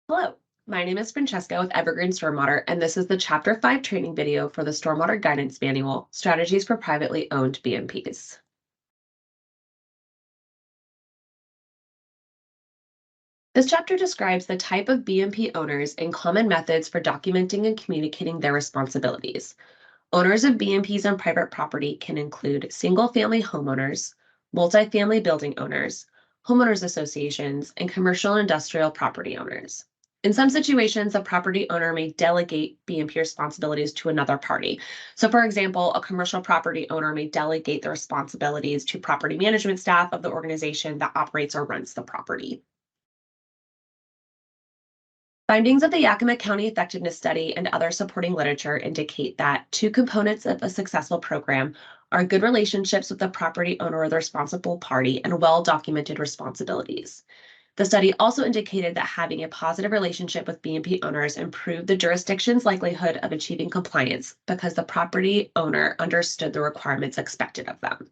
Hello, my name is Francesca with Evergreen Stormwater, and this is the Chapter 5 training video for the Stormwater Guidance Manual, Strategies for Privately Owned BMPs. This chapter describes the type of BMP owners and common methods for documenting and communicating their responsibilities. Owners of BMPs on private property can include single-family homeowners, multifamily building owners, homeowners associations, and commercial and industrial property owners. In some situations, the property owner may delegate BMP responsibilities to another party. So, for example, a commercial property owner may delegate the responsibilities to property management staff of the organization that operates or rents the property. Findings of the Yakima County Effectiveness Study and other supporting literature indicate that two components of a successful program are good relationships with the property owner or the responsible party and well-documented responsibilities. The study also indicated that having a positive relationship with BMP owners improved the jurisdiction's likelihood of achieving compliance because the property owner understood the requirements expected of them.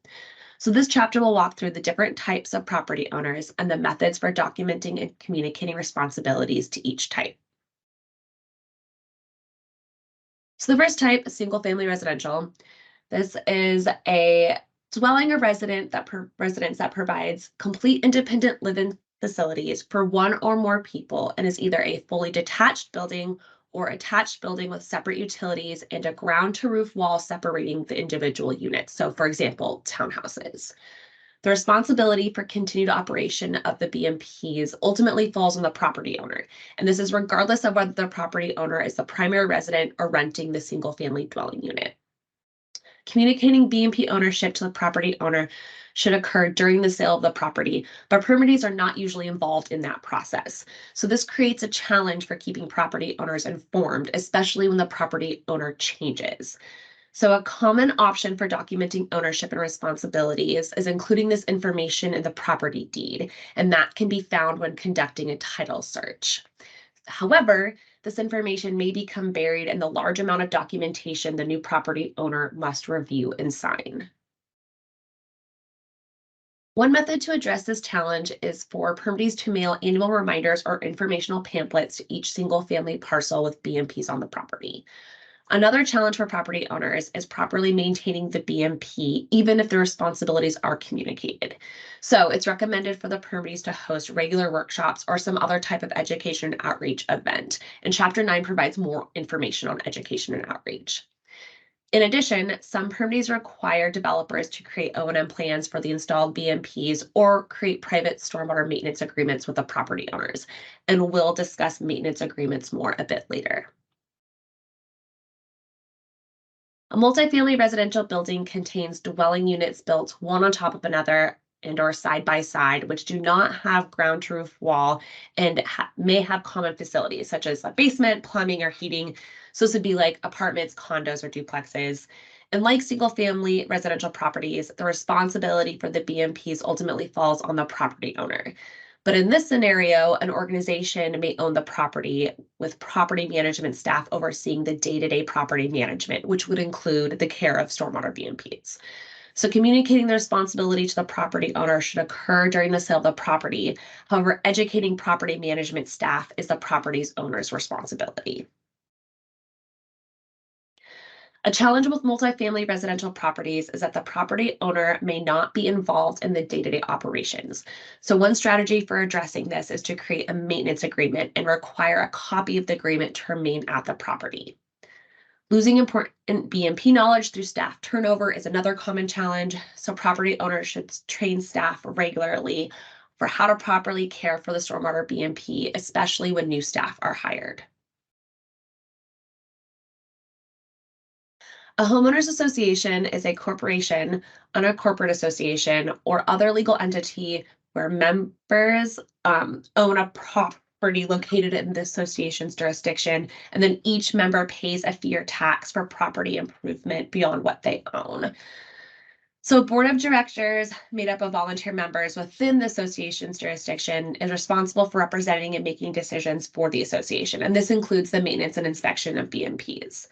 So this chapter will walk through the different types of property owners and the methods for documenting and communicating responsibilities to each type. So the first type is single-family residential. This is a dwelling or residence that provides complete independent living facilities for one or more people and is either a fully detached building or attached building with separate utilities and a ground to roof wall separating the individual units. So, for example, townhouses. The responsibility for continued operation of the BMPs ultimately falls on the property owner, and this is regardless of whether the property owner is the primary resident or renting the single-family dwelling unit. Communicating BMP ownership to the property owner should occur during the sale of the property, but permittees are not usually involved in that process. So this creates a challenge for keeping property owners informed, especially when the property owner changes. So a common option for documenting ownership and responsibilities is including this information in the property deed, and that can be found when conducting a title search. However, this information may become buried in the large amount of documentation the new property owner must review and sign. One method to address this challenge is for permittees to mail annual reminders or informational pamphlets to each single-family parcel with BMPs on the property. Another challenge for property owners is properly maintaining the BMP, even if the responsibilities are communicated. So it's recommended for the permittees to host regular workshops or some other type of education and outreach event. And Chapter 9 provides more information on education and outreach. In addition, some permittees require developers to create O&M plans for the installed BMPs or create private stormwater maintenance agreements with the property owners. And we'll discuss maintenance agreements more a bit later. A multifamily residential building contains dwelling units built one on top of another and or side by side, which do not have ground to roof wall and may have common facilities such as a basement, plumbing, or heating. So this would be like apartments, condos, or duplexes. And like single family residential properties, the responsibility for the BMPs ultimately falls on the property owner. But in this scenario, an organization may own the property with property management staff overseeing the day-to-day property management, which would include the care of stormwater BMPs. So communicating the responsibility to the property owner should occur during the sale of the property. However, educating property management staff is the property's owner's responsibility. A challenge with multifamily residential properties is that the property owner may not be involved in the day-to-day operations. So one strategy for addressing this is to create a maintenance agreement and require a copy of the agreement to remain at the property. Losing important BMP knowledge through staff turnover is another common challenge. So property owners should train staff regularly for how to properly care for the stormwater BMP, especially when new staff are hired. A homeowners association is a corporation, uncorporate association, or other legal entity where members own a property located in the association's jurisdiction, and then each member pays a fee or tax for property improvement beyond what they own. So a board of directors made up of volunteer members within the association's jurisdiction is responsible for representing and making decisions for the association, and this includes the maintenance and inspection of BMPs.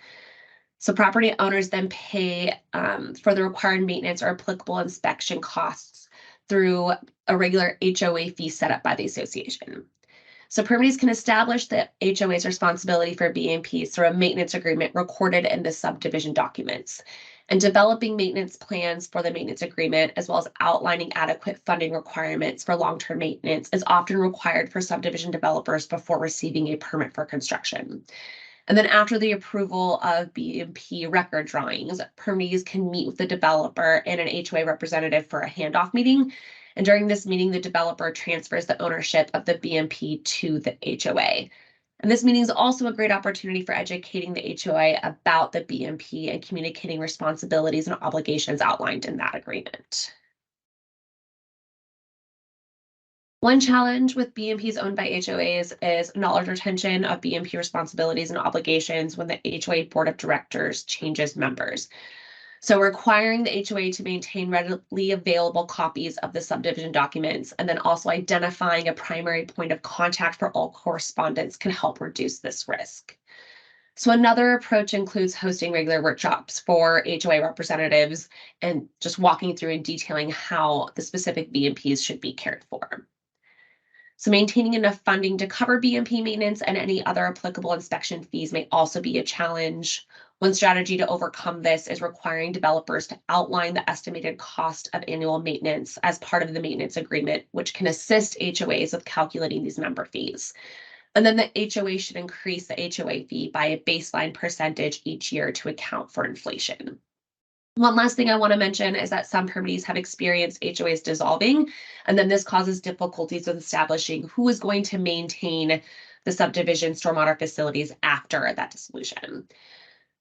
So property owners then pay for the required maintenance or applicable inspection costs through a regular HOA fee set up by the association. So permittees can establish the HOA's responsibility for BMPs through a maintenance agreement recorded in the subdivision documents. And developing maintenance plans for the maintenance agreement, as well as outlining adequate funding requirements for long-term maintenance, is often required for subdivision developers before receiving a permit for construction. And then after the approval of BMP record drawings, permittees can meet with the developer and an HOA representative for a handoff meeting. And during this meeting, the developer transfers the ownership of the BMP to the HOA. And this meeting is also a great opportunity for educating the HOA about the BMP and communicating responsibilities and obligations outlined in that agreement. One challenge with BMPs owned by HOAs is knowledge retention of BMP responsibilities and obligations when the HOA board of directors changes members. So requiring the HOA to maintain readily available copies of the subdivision documents, and then also identifying a primary point of contact for all correspondence can help reduce this risk. So another approach includes hosting regular workshops for HOA representatives and just walking through and detailing how the specific BMPs should be cared for. So maintaining enough funding to cover BMP maintenance and any other applicable inspection fees may also be a challenge. One strategy to overcome this is requiring developers to outline the estimated cost of annual maintenance as part of the maintenance agreement, which can assist HOAs with calculating these member fees. And then the HOA should increase the HOA fee by a baseline percentage each year to account for inflation. One last thing I want to mention is that some permittees have experienced HOAs dissolving, and then this causes difficulties with establishing who is going to maintain the subdivision stormwater facilities after that dissolution.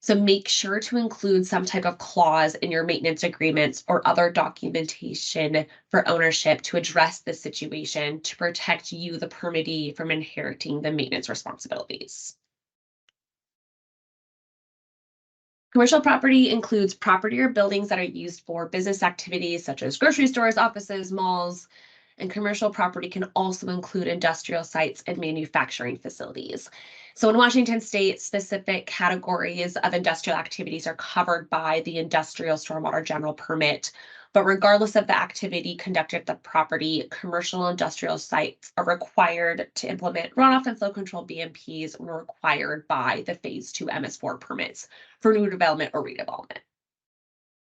So make sure to include some type of clause in your maintenance agreements or other documentation for ownership to address this situation to protect you, the permittee, from inheriting the maintenance responsibilities. Commercial property includes property or buildings that are used for business activities such as grocery stores, offices, malls, and commercial property can also include industrial sites and manufacturing facilities. So in Washington state, specific categories of industrial activities are covered by the Industrial Stormwater General Permit. But regardless of the activity conducted at the property, commercial industrial sites are required to implement runoff and flow control BMPs when required by the Phase 2 MS4 permits for new development or redevelopment.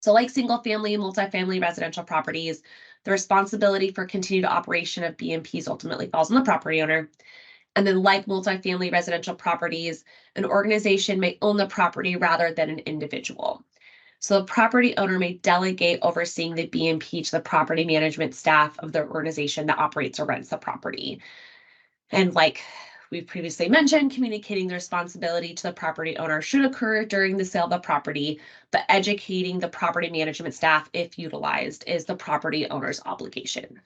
So like single family and multifamily residential properties, the responsibility for continued operation of BMPs ultimately falls on the property owner. And then like multifamily residential properties, an organization may own the property rather than an individual. So the property owner may delegate overseeing the BMP to the property management staff of the organization that operates or rents the property. And like we've previously mentioned, communicating the responsibility to the property owner should occur during the sale of the property, but educating the property management staff, if utilized, is the property owner's obligation.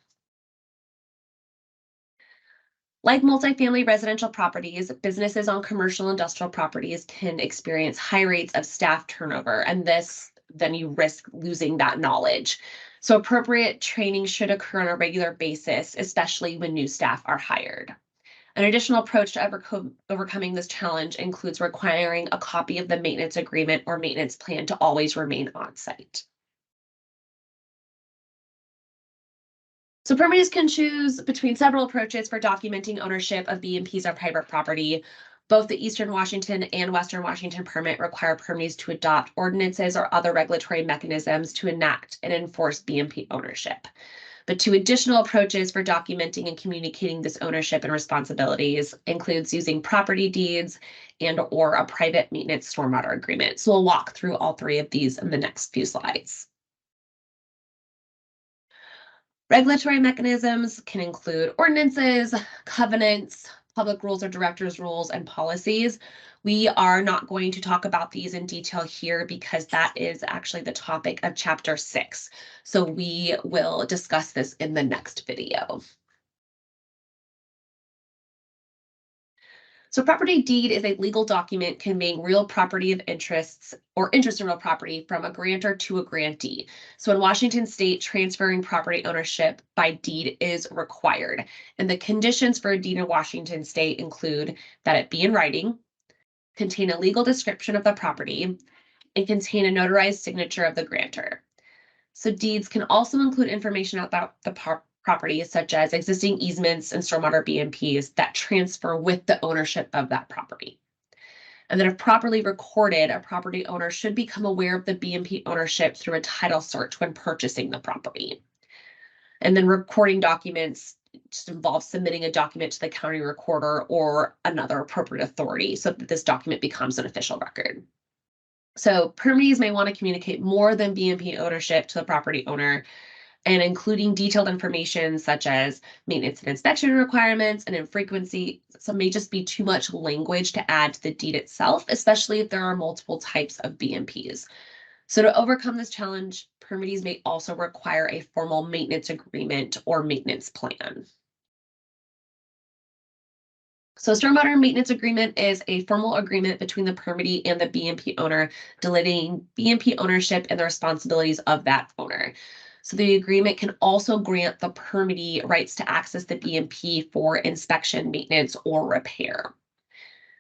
Like multifamily residential properties, businesses on commercial industrial properties can experience high rates of staff turnover, and then you risk losing that knowledge. So appropriate training should occur on a regular basis, especially when new staff are hired. An additional approach to overcoming this challenge includes requiring a copy of the maintenance agreement or maintenance plan to always remain on site. So permitters can choose between several approaches for documenting ownership of BMPs or private property. Both the Eastern Washington and Western Washington permit require permitters to adopt ordinances or other regulatory mechanisms to enact and enforce BMP ownership. But two additional approaches for documenting and communicating this ownership and responsibilities includes using property deeds and or a private maintenance stormwater agreement. So we'll walk through all three of these in the next few slides. Regulatory mechanisms can include ordinances, covenants, public rules or directors' rules, and policies. We are not going to talk about these in detail here because that is actually the topic of Chapter 6. So we will discuss this in the next video. So property deed is a legal document conveying real property of interests or interest in real property from a grantor to a grantee. So in Washington state, transferring property ownership by deed is required. And the conditions for a deed in Washington state include that it be in writing, contain a legal description of the property, and contain a notarized signature of the grantor. So deeds can also include information about the properties such as existing easements and stormwater BMPs that transfer with the ownership of that property. And then if properly recorded, a property owner should become aware of the BMP ownership through a title search when purchasing the property. And then recording documents just involves submitting a document to the county recorder or another appropriate authority so that this document becomes an official record. So permittees may want to communicate more than BMP ownership to the property owner, and including detailed information such as maintenance and inspection requirements and infrequency. Some may just be too much language to add to the deed itself, especially if there are multiple types of BMPs. So to overcome this challenge, permittees may also require a formal maintenance agreement or maintenance plan. So stormwater maintenance agreement is a formal agreement between the permittee and the BMP owner, delineating BMP ownership and the responsibilities of that owner. So the agreement can also grant the permittee rights to access the BMP for inspection, maintenance, or repair.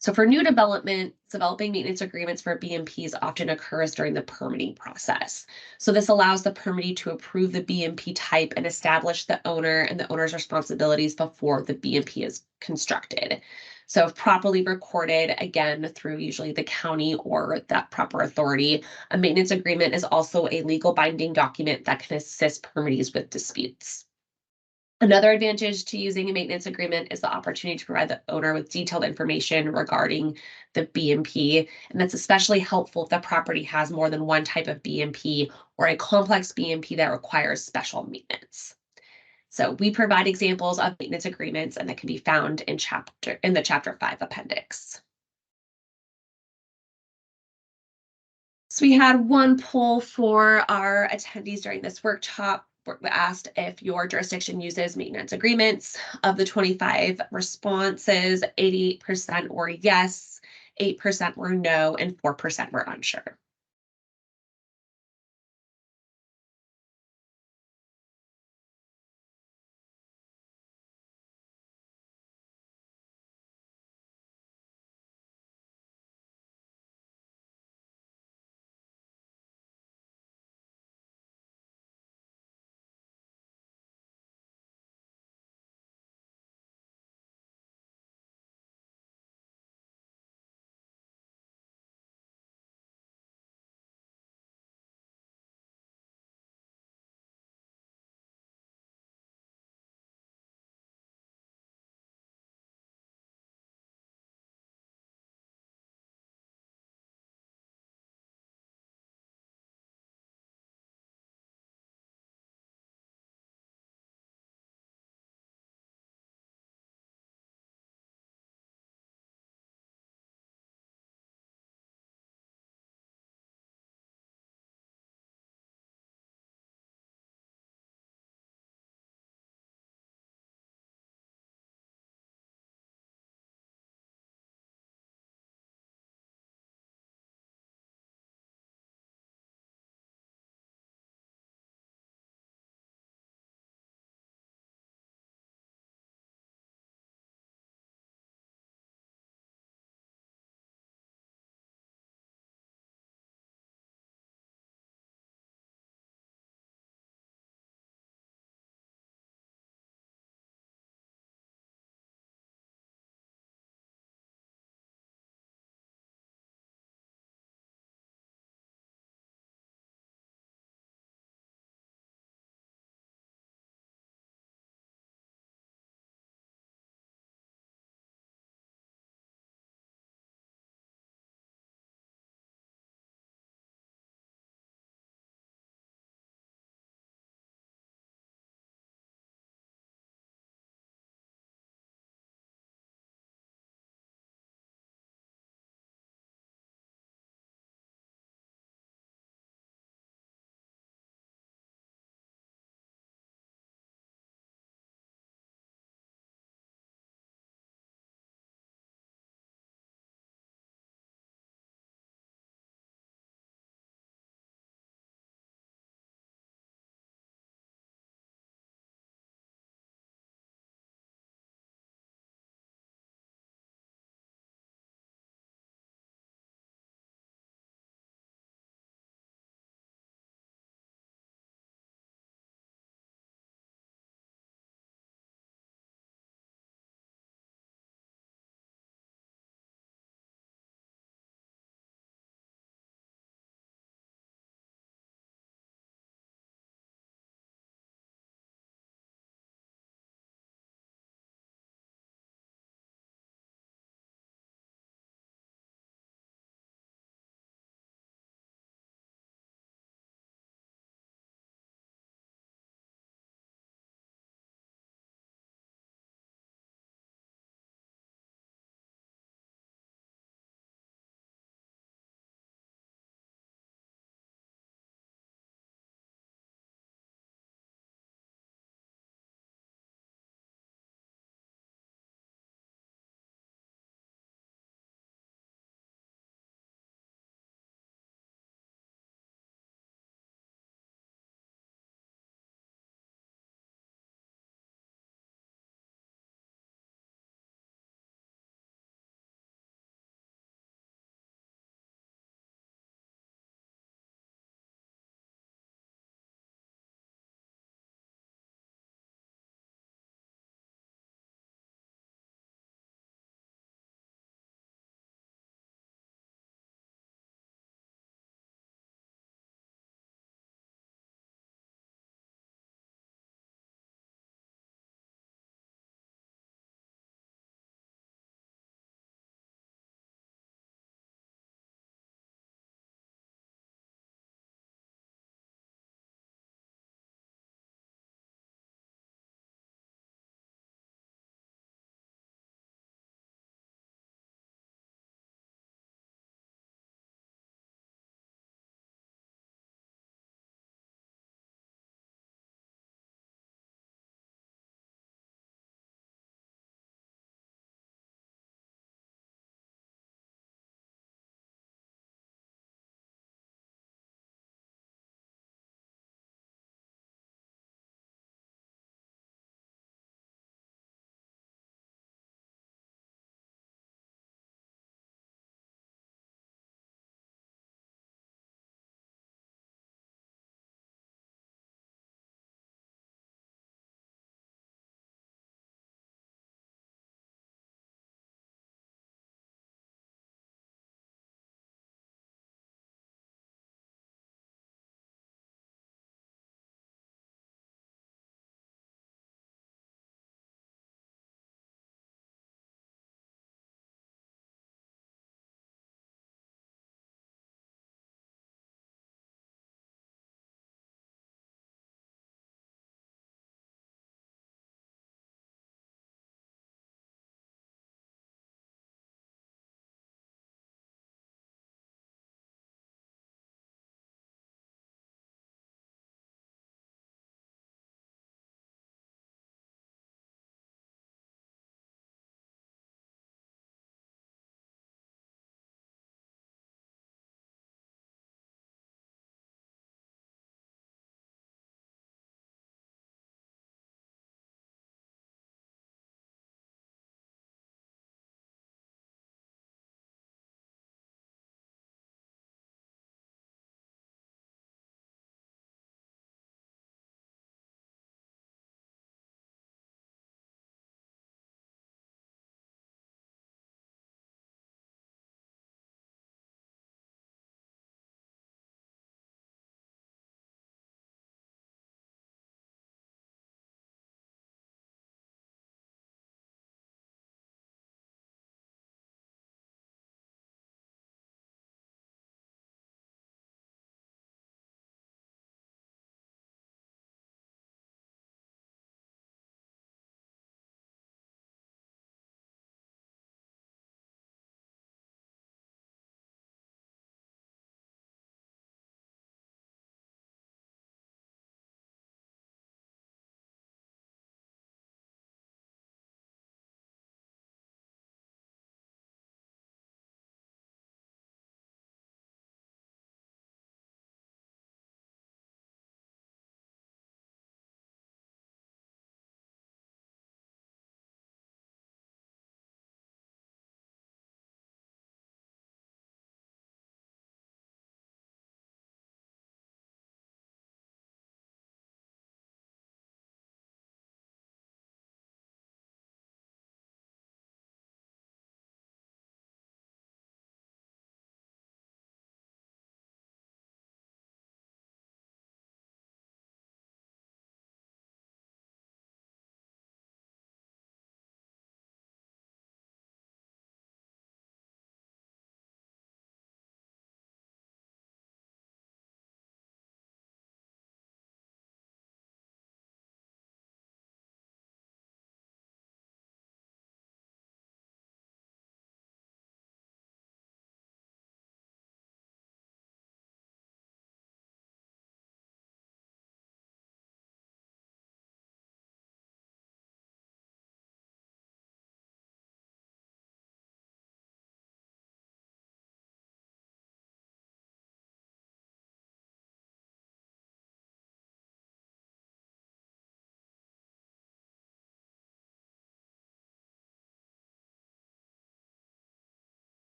So for new development, developing maintenance agreements for BMPs often occurs during the permitting process. So this allows the permittee to approve the BMP type and establish the owner and the owner's responsibilities before the BMP is constructed. So if properly recorded, again, through usually the county or that proper authority, a maintenance agreement is also a legal binding document that can assist permittees with disputes. Another advantage to using a maintenance agreement is the opportunity to provide the owner with detailed information regarding the BMP, and that's especially helpful if the property has more than one type of BMP or a complex BMP that requires special maintenance. So we provide examples of maintenance agreements, and that can be found in the Chapter 5 appendix. So we had one poll for our attendees during this workshop. We asked if your jurisdiction uses maintenance agreements. Of the 25 responses, 88% were yes, 8% were no, and 4% were unsure.